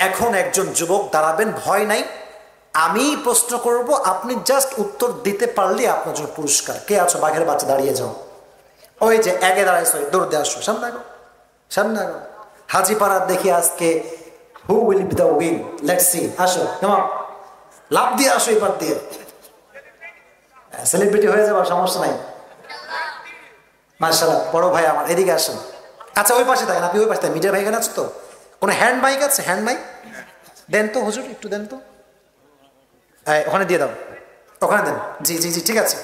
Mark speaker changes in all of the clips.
Speaker 1: এখন একজন যুবক দাঁড়াবেন, ভয় নাই, আমি প্রশ্ন করব, আপনি জাস্ট উত্তর দিতে পারলে আপনার জন্য পুরস্কার। কে আছো? বাঘের বাচ্চা, দাঁড়িয়ে যাও। ওই যে আগে দাঁড়াইছো, দৌড় দিয়ে আসো, সামনে আগো, সামনে আগো। হাজিপাড়ার দেখি আজকে who will be the win, let's see. আসো, কেমন লাভ দিয়ে আসো এবার দিয়ে, সেলিব্রিটি হয়ে যাবার সমস্যা নাই। মাশাআল্লাহ, বড় ভাই আমার, এদিকে আসেন। আচ্ছা ওই পাশে থাকেন, আপনি ওই পাশে থাকেন। মিডিয়া ভাই এখানে আছে তো? কোনো হ্যান্ড মাইক আছে? হ্যান্ড মাইক দেন তো হুজুর, একটু দেন তো। ওখানে দিয়ে দাও, ওখানে দেন। জি জি জি, ঠিক আছে।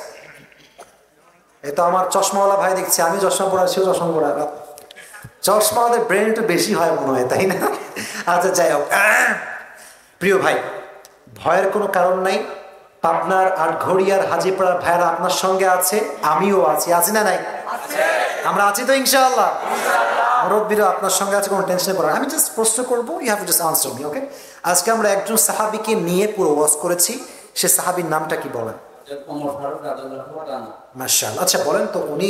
Speaker 1: এই তো আমার চশমাওয়ালা ভাই দেখছি, আমি চশমা পড়া, সেও চশমা পড়া। চশমা আমাদের ব্রেন একটু বেশি হয় মনে হয়, তাই না? আচ্ছা যাই হোক, প্রিয় ভাই, ভয়ের কোনো কারণ নাই। পাবনার আটঘরিয়ার হাজিপাড়ার ভাইরা আপনার সঙ্গে আছে, আমিও আছি। আছি না নাই? আমরা আছি তো ইনশাআল্লাহ। মুরব্বীরা আপনার সঙ্গে আছে, কোনো টেনশনে পড়া। আমি জাস্ট প্রশ্ন করবো, you have to just answer me, okay? আজকে আমরা একজন সাহাবীকে নিয়ে পুরো ওয়াজ করেছি। সে সাহাবীর নামটা কি বলেন? মাশাআল্লাহ। আচ্ছা বলেন তো, উনি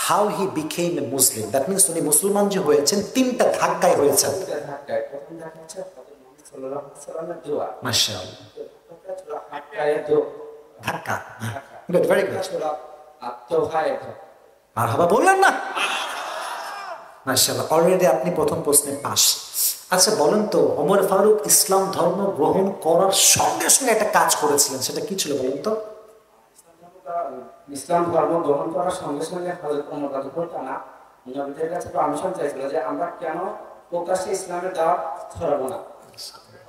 Speaker 1: how he became A Muslim, that means উনি মুসলমান যে হয়েছেন তিনটা ধাক্কায় হয়েছেন। মাশাআল্লাহ, ধাক্কা, গুড, ভেরি গুড। মারহাবা বললেন না? মাশাআল্লাহ, অলরেডি আপনি প্রথম প্রশ্নে পাস। আচ্ছা বলেন তো, ওমর ফারুক ইসলাম ধর্ম গ্রহণ করার সঙ্গে সঙ্গে একটা কাজ করেছিলেন, সেটা কি ছিল বলেন তো?
Speaker 2: ইসলাম ধর্ম গ্রহণ করার সঙ্গে সঙ্গে হযরত ওমর রাদিয়াল্লাহু তাআলা নবীদের কাছে পারমিশন চাইছিল যে আমরা কেন প্রকাশ্যে ইসলামের দাওয়াত ছড়াবো না।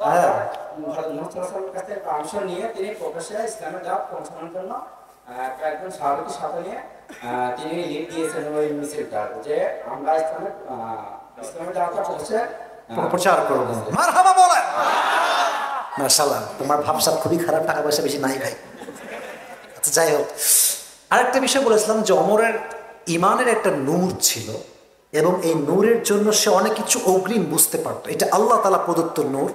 Speaker 2: হযরত মুহাম্মদ সাল্লাল্লাহু আলাইহি ওয়াসাল্লামের কাছে পারমিশন নিয়ে তিনি প্রকাশ্যে ইসলামের দাওয়াত পৌঁছানোর জন্য কয়েকজন সাহাবীকে সাথে নিয়ে তিনি লিড দিয়েছেন ওই মিছিলটা, যে আমরা ইসলামের দাওয়াতটা
Speaker 1: প্রচার করব। মারহাবা বলেন। মাশাআল্লাহ, তোমার ভাবসাব খুবই খারাপ, টাকা পয়সা বেশি নাই ভাই। আচ্ছা যাই হোক, আরেকটা বিষয় বলেছিলাম যে ওমরের ইমানের একটা নূর ছিল, এবং এই নূরের জন্য সে অনেক কিছু অগ্রিম বুঝতে পারতো। এটা আল্লাহ তাআলা প্রদত্ত নূর।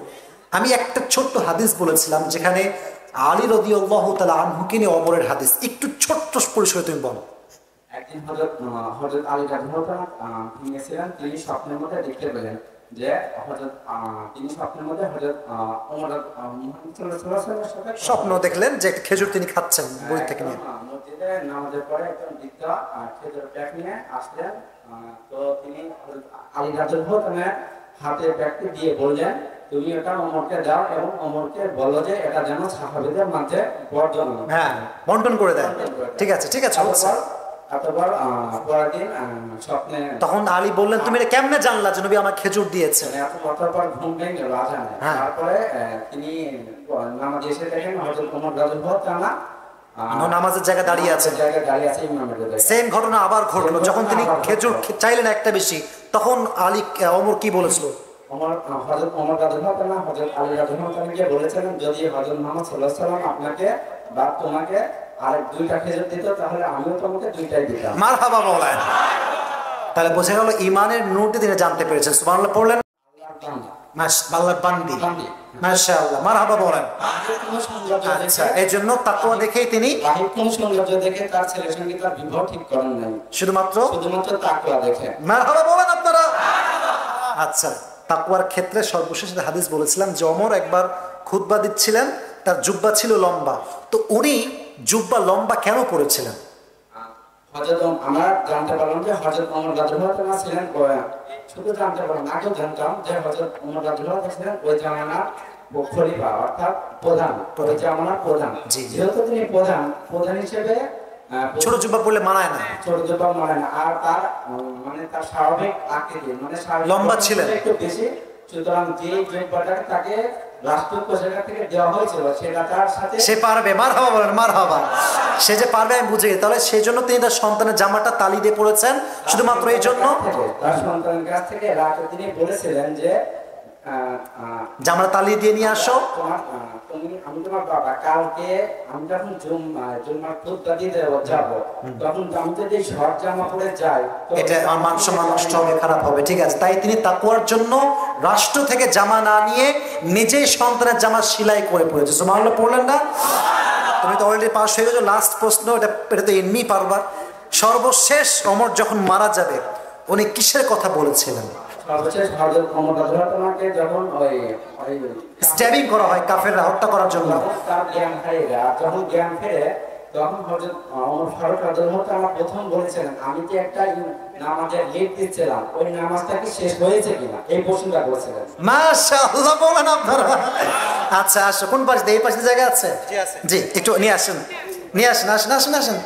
Speaker 1: আমি একটা ছোট্ট হাদিস বলেছিলাম, যেখানে আলী রাদিয়াল্লাহু তাআলা আনহুকে নিয়ে ওমরের হাদিস, একটু ছোট্ট পরিসরে তুমি বলো।
Speaker 2: একদিন হযরত আলী রাদিয়াল্লাহু তাআলা গিয়েছিলেন, তিনি স্বপ্নের মধ্যে দেখতে পেলেন যে তিনি স্বপ্নের মধ্যে হযরত ওমর মুহাম্মদ সাল্লাল্লাহু আলাইহি ওয়াসাল্লামের সাথে
Speaker 1: স্বপ্ন দেখলেন যে একটা খেজুর তিনি খাচ্ছেন বই থেকে নিয়ে।
Speaker 2: মসজিদে নামাজের পরে একজন বৃদ্ধ খেজুর ব্যাগ নিয়ে আসলেন। তো তিনি আলী রাদিয়াল্লাহু তাআলা হাতে ব্যাগটি দিয়ে বললেন, তুমি এটা ওমরকে দাও এবং ওমরকে বলো যে এটা যেন সাহাবীদের মাঝে
Speaker 1: বন্টন করে দেয়। ঠিক আছে, ঠিক আছে। তখন আলী বললেন, তুমি এটা কেমনে জানলা যে নবী আমার খেজুর দিয়েছে?
Speaker 2: তারপরে তিনি নামাজে এসে দেখেন হযরত ওমর রাদিয়াল্লাহু তাআলা
Speaker 1: নামাজের জায়গায় দাঁড়িয়ে আছে। সেম ঘটনা আবার ঘটলো, যখন তিনি খেজুর চাইলেন একটা বেশি, তখন আলী ওমর কি বলেছিল?
Speaker 2: হযরত ওমর রাদিয়াল্লাহু তাআলা হযরত আলী রাদিয়াল্লাহু তাআলাকে বলেছিলেন, যদি হযরত মুহাম্মদ সাল্লাল্লাহু আলাইহি ওয়াসাল্লাম আপনাকে বা তোমাকে আরেক দুইটা খেজুর দিত, তাহলে আমিও তোমাকে দুইটাই দিতাম।
Speaker 1: মারহাবা বলেন। তাহলে বোঝা গেল ইমানের নূরটি তিনি জানতে পেরেছেন। সুবহানাল্লাহ পড়লেন। আল্লাহর বান্দি, মাশাআল্লাহ, মারহাবা বলেন। আচ্ছা, এজন্য তাকওয়া দেখেই তিনি
Speaker 2: দেখে তার ছেলের সঙ্গে তার বিবাহ ঠিক করেন নাই, শুধুমাত্র তাকওয়া দেখে।
Speaker 1: মারহাবা বলেন আপনারা। আচ্ছা, তাকওয়ার ক্ষেত্রে সর্বশেষ হাদিস বলেছিলাম যে ওমর একবার খুতবা দিচ্ছিলেন, তার জুব্বা ছিল লম্বা। তো উনি জুব্বা লম্বা কেন পরেছিলেন?
Speaker 2: আমরা জানতে পারলাম যে হযরত ওমর রাদিয়াল্লাহু তাআলা ছিলেন, শুধু জানতে পারলাম, আগেও জানতাম যে হযরত ওমর রাদিয়াল্লাহু তাআলা ছিলেন ওই জামানার খলিফা, অর্থাৎ প্রধান, ওই জামানার প্রধান। যেহেতু তিনি প্রধান হিসেবে
Speaker 1: ছোট জুব্বা পরলে মানায় না,
Speaker 2: ছোট জুব্বা মানায় না। আর তার মানে তার স্বাভাবিক আকৃতি মানে
Speaker 1: লম্বা ছিলেন
Speaker 2: একটু বেশি, সুতরাং যে জুব্বাটা তাকে রাষ্ট্রীয় পোশাক থেকে দেওয়া হয়েছিল সেটা তার সাথে
Speaker 1: সে পারবে। মারহাবা বলেন, মারহাবা। সে যে পারবে আমি বুঝে গেছি। তাহলে সেই জন্য তিনি তার সন্তানের জামাটা তালি দিয়ে পড়েছেন, শুধুমাত্র এই জন্য।
Speaker 2: তার সন্তানের কাছ থেকে রাতে তিনি বলেছিলেন যে
Speaker 1: জামাটা তালি দিয়ে নিয়ে আসো।
Speaker 2: আমি তোমার বাবা, কালকে আমি যখন জুম্মার খুতবা দিতে যাব, তখন আমি যদি শর্ট জামা পরে যাই,
Speaker 1: এটা আমার মান সম্মান নষ্ট হবে, খারাপ হবে। ঠিক আছে, তাই তিনি তাকওয়ার জন্য রাষ্ট্র থেকে জামা না নিয়ে নিজেই সন্তানের জামা সেলাই করে পড়েছে। সুবহানাল্লাহ পড়লেন না? তুমি তো অলরেডি পাস হয়ে গেছো। লাস্ট প্রশ্ন, এটা তো এমনি পারবা। সর্বশেষ ওমর যখন মারা যাবে, উনি কিসের কথা বলেছিলেন?
Speaker 2: সর্বশেষ হযরত ওমর রাদিয়াল্লাহু তাআলাকে যখন ওই
Speaker 1: স্ট্যাবিং করা হয় কাফেররা হত্যা করার জন্য,
Speaker 2: তার জ্ঞান হারিয়ে যায়, আর যখন জ্ঞান ফেরে তখন হযরত ওমর ফারুক রাদিয়াল্লাহু তাআলা প্রথম বলেছিলেন, আমি কি একটা নামাজের লিড দিচ্ছিলাম, ওই নামাজটা কি শেষ হয়েছে কিনা, এই প্রশ্নটা করেছিলেন।
Speaker 1: মাশাআল্লাহ বলেন আপনারা। আচ্ছা আসো, কোন পাশে? এই পাশে জায়গা আছে? জি একটু নিয়ে আসেন, নিয়ে আসেন, আসেন আসেন আসেন,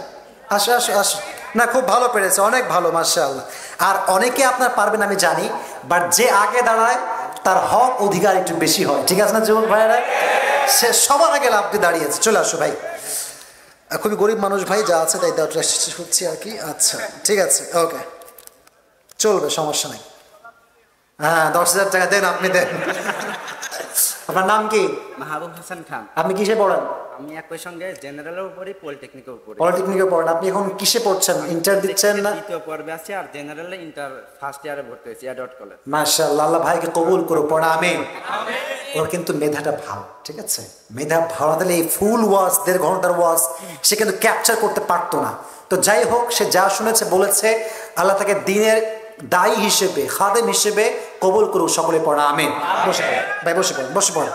Speaker 1: আসো আসো আসো। না খুব ভালো পেরেছে, অনেক ভালো মাশাআল্লাহ। আর অনেকে আপনার পারবেন আমি জানি, বাট যে আগে দাঁড়ায় তার হক অধিকার একটু বেশি হয়, ঠিক আছে না যুবক ভাইয়েরা? সে সবার আগে লাভটি দাঁড়িয়েছে। চলে আসো ভাই, খুবই গরিব মানুষ ভাই, যা আছে তাই দেওয়াটা হচ্ছে আর কি। আচ্ছা ঠিক আছে, ওকে চলবে, সমস্যা নেই। হ্যাঁ 10,000 টাকা দেন, আপনি দেন। আপনার নাম কি?
Speaker 3: মাহবুব হাসান খান।
Speaker 1: আপনি কিসে পড়েন?
Speaker 3: আমি একই সঙ্গে জেনারেলের উপরে পলিটেকনিকের উপরে।
Speaker 1: পলিটেকনিকে পড়েন। আপনি এখন কিসে পড়ছেন? ইন্টার দিচ্ছেন না?
Speaker 3: দ্বিতীয় পর্বে আছি, আর জেনারেলে ইন্টার ফার্স্ট ইয়ারে ভর্তি হয়েছি অ্যাডওয়ার্ড কলেজ।
Speaker 1: মাশাআল্লাহ, আল্লাহ ভাইকে কবুল করো, পড়া আমিন। ওর কিন্তু মেধাটা ভালো, ঠিক আছে? মেধা ভালো দিলে এই ফুল ওয়াজ 1.5 ঘন্টার ওয়াজ সে কিন্তু ক্যাপচার করতে পারতো না। তো যাই হোক, সে যা শুনেছে বলেছে, আল্লাহ তাকে দিনের দায়ী হিসেবে, খাদেম হিসেবে কবুল করুক। সকলে পড়া আমিন। বসে পড়েন ভাই, বসে পড়েন, বসে পড়েন।